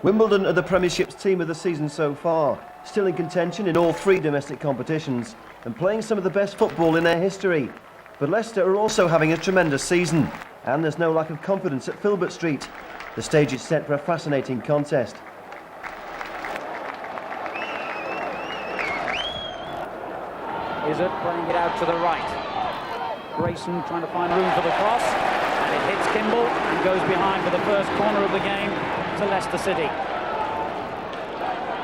Wimbledon are the Premiership's team of the season so far, still in contention in all three domestic competitions and playing some of the best football in their history. But Leicester are also having a tremendous season, and there's no lack of confidence at Filbert Street. The stage is set for a fascinating contest. Izzard playing it out to the right. Grayson trying to find room for the cross, and it hits Kimball and goes behind for the first corner of the game to Leicester City.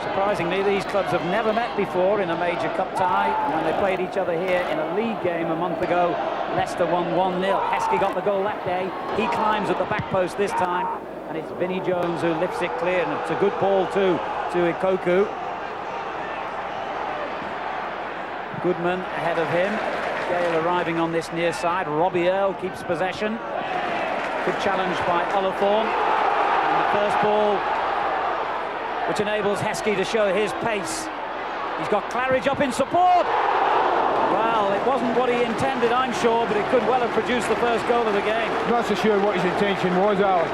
Surprisingly, these clubs have never met before in a major cup tie. When they played each other here in a league game a month ago, Leicester won 1-0. Heskey got the goal that day. He climbs at the back post this time, and it's Vinnie Jones who lifts it clear, and it's a good ball too to Ikoku. Goodman ahead of him. Gale arriving on this near side. Robbie Earle keeps possession. Good challenge by Olathorn. And the first ball, which enables Heskey to show his pace. He's got Claridge up in support. Well, it wasn't what he intended, I'm sure, but it could well have produced the first goal of the game. Not so sure what his intention was, Alan.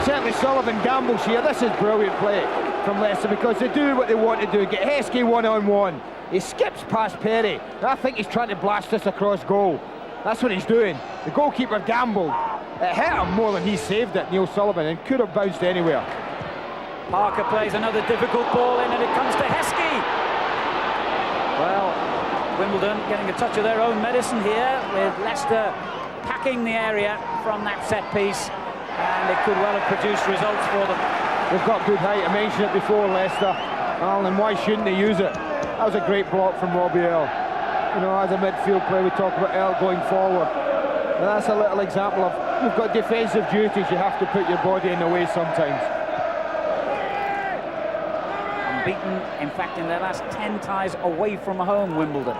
Certainly Sullivan gambles here. This is brilliant play from Leicester because they do what they want to do. Get Heskey one-on-one. He skips past Perry. I think he's trying to blast this across goal. That's what he's doing. The goalkeeper gambled. It hit him more than he saved it, Neil Sullivan, and could have bounced anywhere. Parker plays another difficult ball in, and it comes to Heskey. Well, Wimbledon getting a touch of their own medicine here, with Leicester packing the area from that set piece, and it could well have produced results for them. They've got good height. I mentioned it before, Leicester. Alan, and why shouldn't they use it? That was a great block from Robbie Earle. You know, as a midfield player, we talk about Earle going forward. And that's a little example of, you've got defensive duties, you have to put your body in the way sometimes. Unbeaten, in fact, in their last 10 ties away from home, Wimbledon.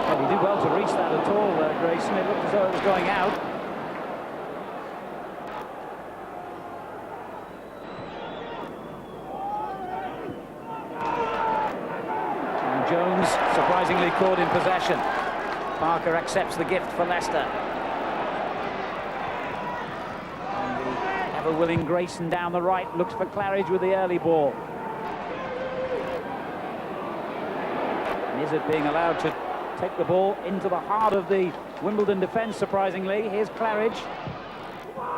Well, he did well to reach that at all, Grayson. It looked as though it was going out. Jones surprisingly caught in possession. Parker accepts the gift for Leicester. And the ever-willing Grayson down the right looks for Claridge with the early ball. And Izzard being allowed to take the ball into the heart of the Wimbledon defence, surprisingly. Here's Claridge.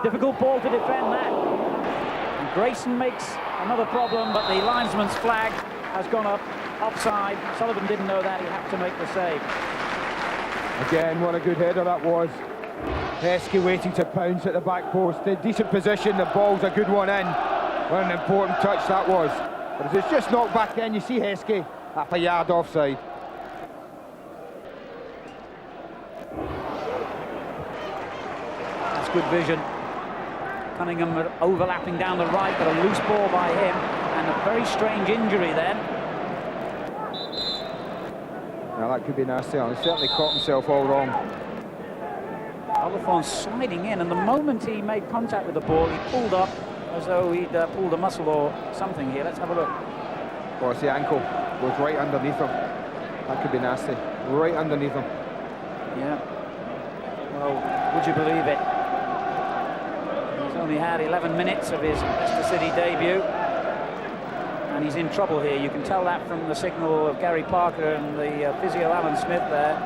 Difficult ball to defend that. And Grayson makes another problem, but the linesman's flag has gone up. Offside. Sullivan didn't know that. He had to make the save. Again, what a good header that was. Heskey waiting to pounce at the back post. A decent position. The ball's a good one in. What an important touch that was. But as it's just knocked back in, you see Heskey half a yard offside. That's good vision. Cunningham overlapping down the right, but a loose ball by him, and a very strange injury then. Now that could be nasty. He certainly caught himself all wrong. Olathorn sliding in, and the moment he made contact with the ball, he pulled up as though he'd pulled a muscle or something here. Let's have a look. Well, it's the ankle. Goes right underneath him. That could be nasty. Right underneath him. Yeah. Well, would you believe it? He's only had 11 minutes of his Leicester City debut. And he's in trouble here. You can tell that from the signal of Gary Parker and the physio Alan Smith there.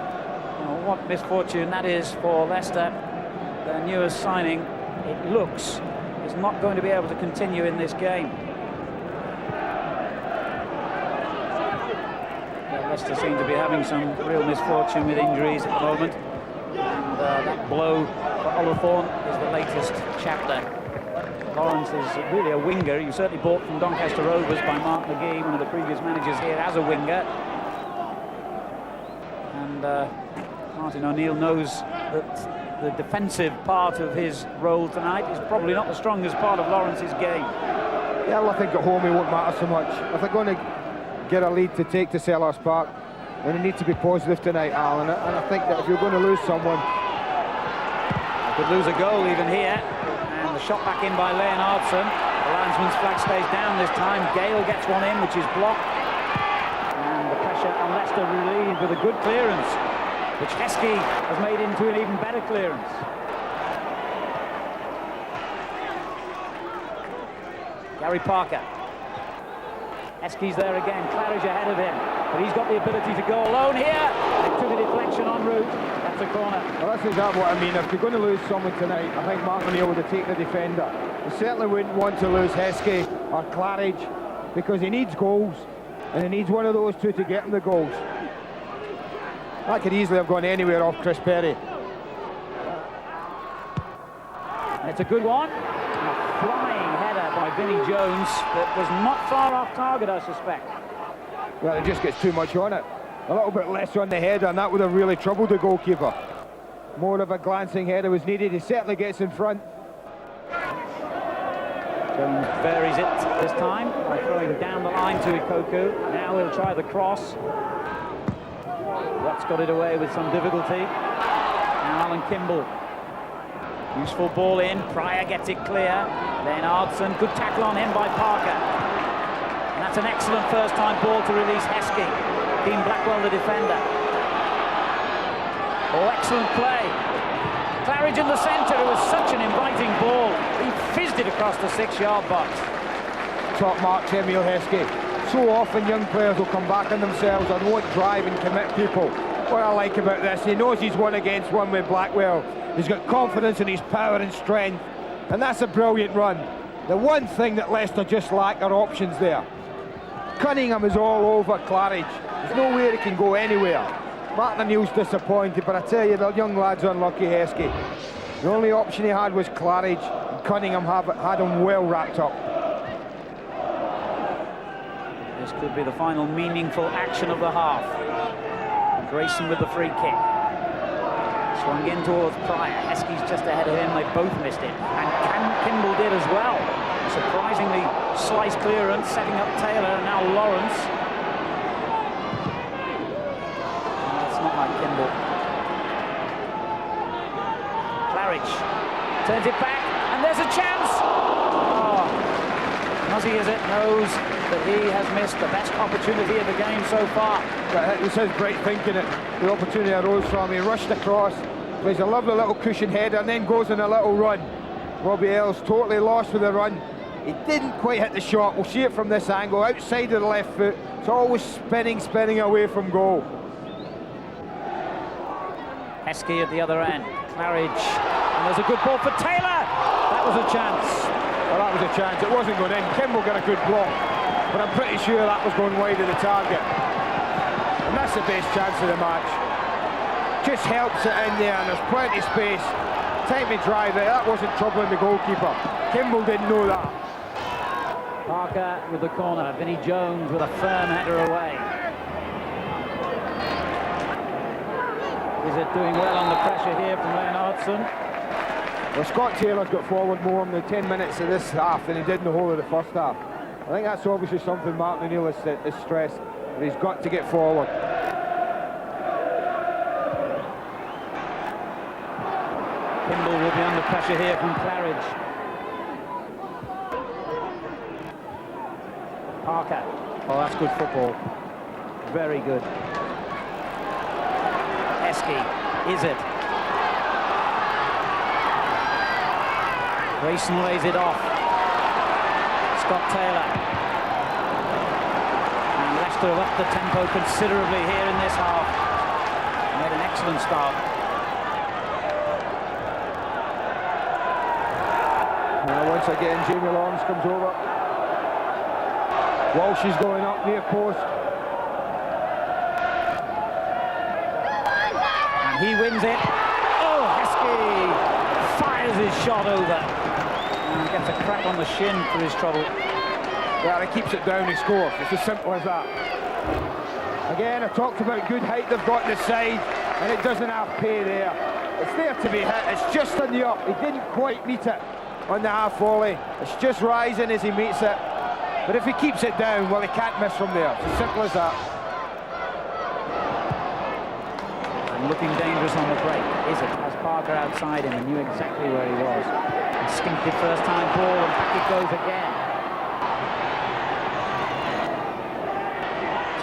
What misfortune that is for Leicester. Their newest signing, it looks, is not going to be able to continue in this game. Leicester seem to be having some real misfortune with injuries at the moment. And that blow for Olathorn is the latest chapter. Lawrence is really a winger. He certainly bought from Doncaster Rovers by Mark McGee, one of the previous managers here, as a winger. And Martin O'Neill knows that the defensive part of his role tonight is probably not the strongest part of Lawrence's game. Yeah, well, I think at home it won't matter so much. If they're going to get a lead to take to Selhurst Park, then they need to be positive tonight, Alan. And I think that if you're going to lose someone... They could lose a goal even here. And the shot back in by Leonardson. The linesman's flag stays down this time. Gale gets one in, which is blocked. And the pressure on Leicester relieved with a good clearance. which Heskey has made into an even better clearance. Gary Parker. Heskey's there again, Claridge ahead of him, but he's got the ability to go alone here. It took a deflection en route. That's a corner. Well, that's exactly what I mean. If they're going to lose someone tonight, I think Martin O'Neill would have taken the defender. He certainly wouldn't want to lose Heskey or Claridge, because he needs goals, and he needs one of those two to get him the goals. That could easily have gone anywhere off Chris Perry. And it's a good one. And a flying header by Vinnie Jones that was not far off target, I suspect. Well, it just gets too much on it. A little bit less on the header, and that would have really troubled the goalkeeper. More of a glancing header was needed. He certainly gets in front. Jones varies it this time by throwing down the line to Ikoku. Now he'll try the cross. Watt's got it away with some difficulty. Now Alan Kimball. Useful ball in. Pryor gets it clear. Then Ardson. Good tackle on him by Parker. And that's an excellent first-time ball to release Heskey. Dean Blackwell, the defender. Oh, excellent play. Claridge in the centre. It was such an inviting ball. He fizzed it across the 6-yard box. Top marks Emile Heskey. So often young players will come back on themselves and won't drive and commit people. What I like about this, he knows he's one against one with Blackwell. He's got confidence in his power and strength, and that's a brilliant run. The one thing that Leicester just lack are options there. Cunningham is all over Claridge. There's nowhere he can go anywhere. Martin O'Neill's disappointed, but I tell you, the young lad's unlucky, Heskey. The only option he had was Claridge, and Cunningham had him well wrapped up. This could be the final meaningful action of the half. Grayson with the free kick. Swung in towards Pryor. Heskey's just ahead of him. They both missed it. And Kimball did as well. Surprisingly slice clearance, setting up Taylor, and now Lawrence. That's not like Kimball. Claridge turns it back, and there's a chance! Oh, Muzzy, as it knows that he has missed the best opportunity of the game so far. But this is great thinking. The opportunity arose from him. He rushed across, plays a lovely little cushion header, and then goes on a little run. Robbie Ells totally lost with the run. He didn't quite hit the shot. We'll see it from this angle, outside of the left foot. It's always spinning away from goal. Heskey at the other end. Claridge, and there's a good ball for Taylor. That was a chance. Well, that was a chance. It wasn't going in. Kimball got a good block, but I'm pretty sure that was going wide of the target. And that's the best chance of the match. Just helps it in there, and there's plenty of space. Time to drive it. That wasn't troubling the goalkeeper. Kimball didn't know that. Parker with the corner. Vinnie Jones with a firm header away. Is it doing well under pressure here from Leonardson? Well, Scott Taylor's got forward more in the 10 minutes of this half than he did in the whole of the first half. I think that's obviously something Martin O'Neill has stressed, that he's got to get forward. Kimball will be under pressure here from Claridge. Parker. Oh, that's good football. Very good. Heskey. Is it? Grayson lays it off. Scott Taylor. And Leicester have upped the tempo considerably here in this half. Made an excellent start. Now once again, Jamie Lawrence comes over. Walsh is going up near post. And he wins it. Oh, Heskey fires his shot over. And gets a crack on the shin for his trouble. Well, he keeps it down, he scores. It's as simple as that. Again, I talked about good height they've got in the side, and it doesn't have pay there. It's there to be hit. It's just on the up. He didn't quite meet it on the half volley. It's just rising as he meets it. But if he keeps it down, well, he can't miss from there. It's as simple as that. And looking dangerous on the break. Is it? Has Parker outside him and knew exactly where he was. Instinctive first-time ball, and back it goes again.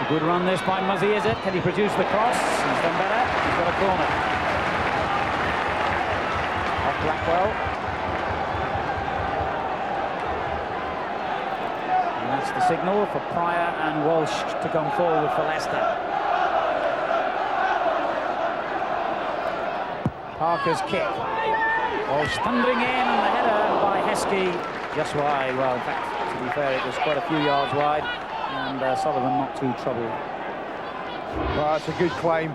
To a good run this by Muzzy, is it? Can he produce the cross? He's done better. He's got a corner. Off Blackwell. And that's the signal for Pryor and Walsh to come forward for Leicester. Parker's kick. Walsh thundering in, and the header by Heskey just wide. Well, in fact, to be fair, it was quite a few yards wide, and Sullivan not too troubled. Well, that's a good climb.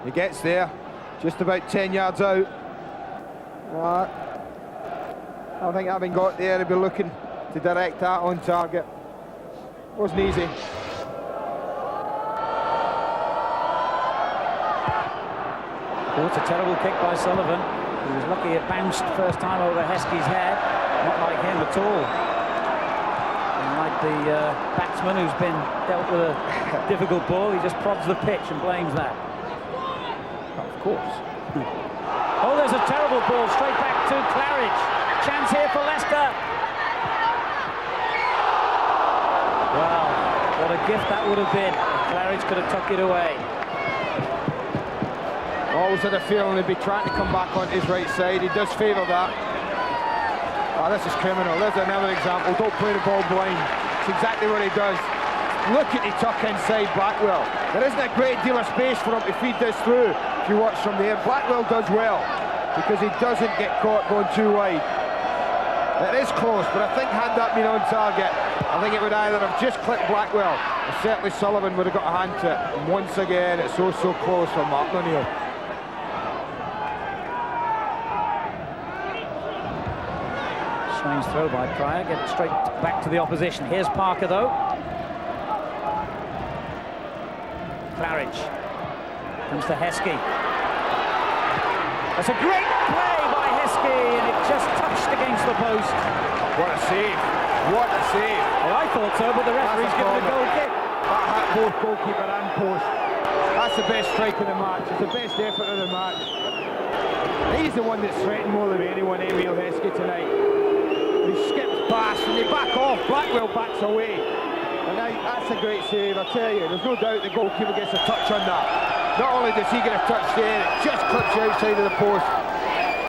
He gets there, just about 10 yards out. I think having got there, he'll be looking to direct that on target. Wasn't easy. Oh, it's a terrible kick by Sullivan. He was lucky it bounced first time over Heskey's head. Not like him at all. And like the batsman who's been dealt with a difficult ball, he just prods the pitch and blames that. Of course. Oh, there's a terrible ball straight back to Claridge. Chance here for Leicester. Well, what a gift that would have been. Claridge could have tucked it away. Always had a feeling he'd be trying to come back on his right side. He does favour that. Oh, this is criminal. There's another example. Don't play the ball blind. It's exactly what he does. Look at the tuck inside Blackwell. There isn't a great deal of space for him to feed this through if you watch from there. Blackwell does well because he doesn't get caught going too wide. It is close, but I think had that been on target, I think it would either have just clipped Blackwell, or certainly Sullivan would have got a hand to it. And once again, it's so close for Martin O'Neill. Strange throw by Pryor, get it straight back to the opposition. Here's Parker though. Claridge comes to Heskey. That's a great play by Heskey, and it just touched against the post. What a save! What a save! Well, I thought so, but the referee's given a goal kick. That hit both goalkeeper and post. That's the best strike of the match. It's the best effort of the match. He's the one that's threatened more than anyone, Emil Heskey, tonight. He skips past and they back off. Blackwell backs away. And now that's a great save, I tell you. There's no doubt the goalkeeper gets a touch on that. Not only does he get a touch there, it just clips you outside of the post.